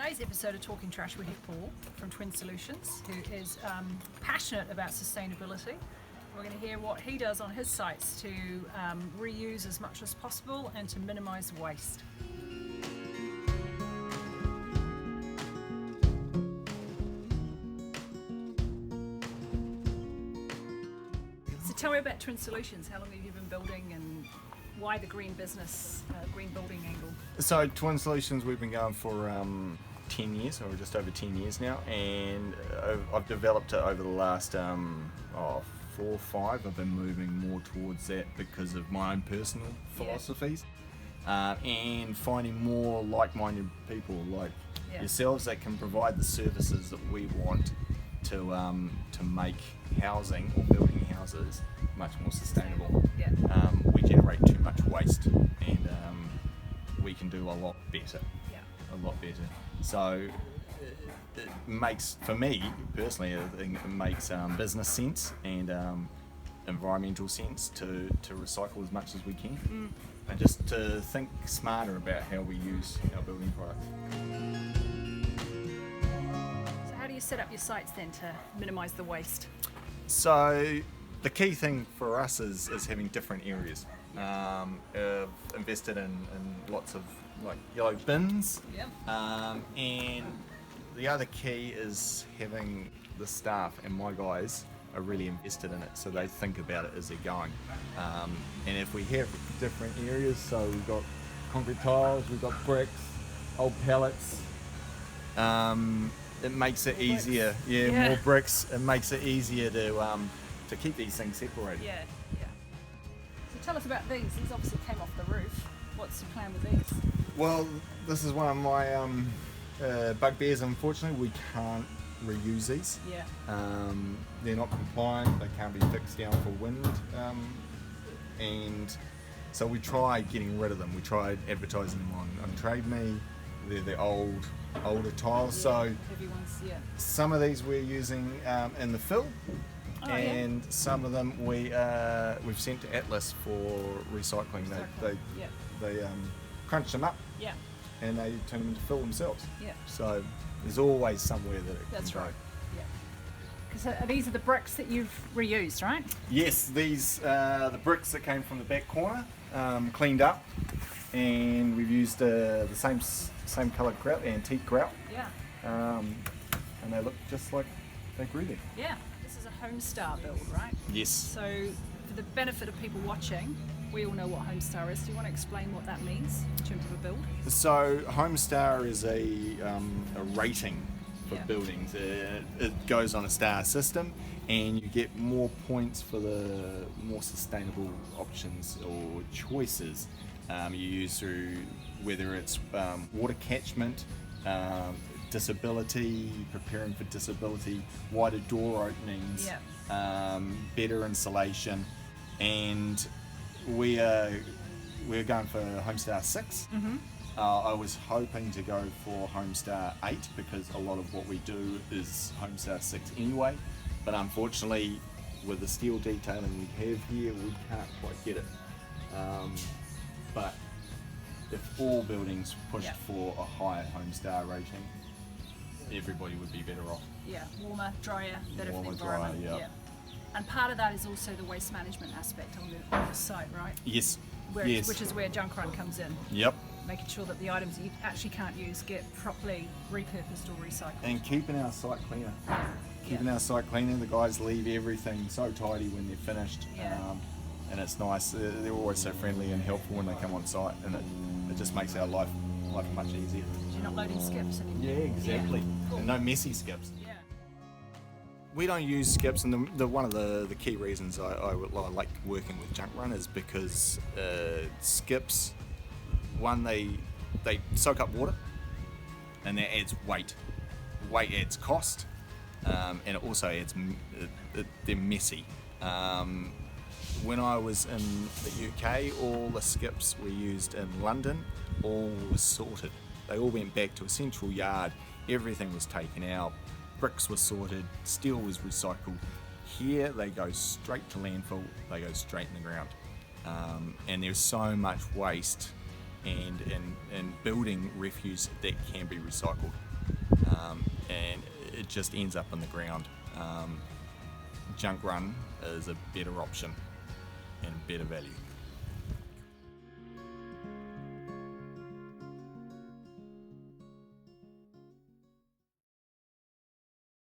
today's episode of Talking Trash, we have Paul from Twin Solutions, who is passionate about sustainability. We're going to hear what he does on his sites to reuse as much as possible and to minimise waste. So tell me about Twin Solutions. How long have you been building and why the green business, green building angle? So Twin Solutions, we've been going for 10 years, or just over 10 years now, and I've developed it over the last 4 or 5. I've been moving more towards that because of my own personal philosophies, and finding more like-minded people like yourselves that can provide the services that we want to make housing or building houses much more sustainable. We generate too much waste, and we can do a lot better. A lot better. So it makes, for me personally, I think it makes business sense and environmental sense to recycle as much as we can, and just to think smarter about how we use our building products. So how do you set up your sites then to minimise the waste? So the key thing for us is having different areas. I've invested in lots of like yellow bins, and the other key is having the staff, and my guys are really invested in it, so they think about it as they're going. And if we have different areas, so we've got concrete tiles, we've got bricks, old pallets, it makes it easier. More bricks. It makes it easier to keep these things separated. So tell us about these. These obviously came off the roof. What's the plan with these? Well, this is one of my bugbears. Unfortunately, we can't reuse these. They're not compliant. They can't be fixed down for wind, and so we tried getting rid of them. We tried advertising them on Trade Me. They're the older tiles. So heavy ones, some of these we're using in the fill. And some of them we've sent to Atlas for recycling. They crunch them up, and they turn them into fill themselves. So there's always somewhere that it can go. Because these are the bricks that you've reused, right? Yes, these the bricks that came from the back corner, cleaned up, and we've used the same coloured grout, antique grout. And they look just like they grew there. This is a Homestar build, right? Yes. So for the benefit of people watching, we all know what Homestar is. Do you want to explain what that means in terms of a build? So Homestar is a rating for buildings. It goes on a star system, and you get more points for the more sustainable options or choices you use through, whether it's water catchment, disability, preparing for disability, wider door openings, better insulation, and we're going for Homestar 6. I was hoping to go for Homestar 8 because a lot of what we do is Homestar 6 anyway, but unfortunately with the steel detailing we have here, we can't quite get it. But if all buildings pushed for a higher Homestar rating, everybody would be better off. Warmer, drier, better for the environment. And part of that is also the waste management aspect on the site, right? Yes. Which is where Junk Run comes in. Making sure that the items that you actually can't use get properly repurposed or recycled. And keeping our site cleaner. Our site cleaner. The guys leave everything so tidy when they're finished. And it's nice. They're always so friendly and helpful when they come on site, and it just makes our life much easier. You're not loading skips anymore. Exactly. Cool. And no messy skips. We don't use skips, and one of the key reasons I like working with Junk Run is because skips, one, they soak up water, and that adds weight. Weight adds cost, and it also adds they're messy. When I was in the UK, all the skips we used in London all was sorted. They all went back to a central yard. Everything was taken out. Bricks were sorted. Steel was recycled. Here they go straight to landfill. They go straight in the ground. And there's so much waste and building refuse that can be recycled. and it just ends up on the ground. Junk run is a better option and better value.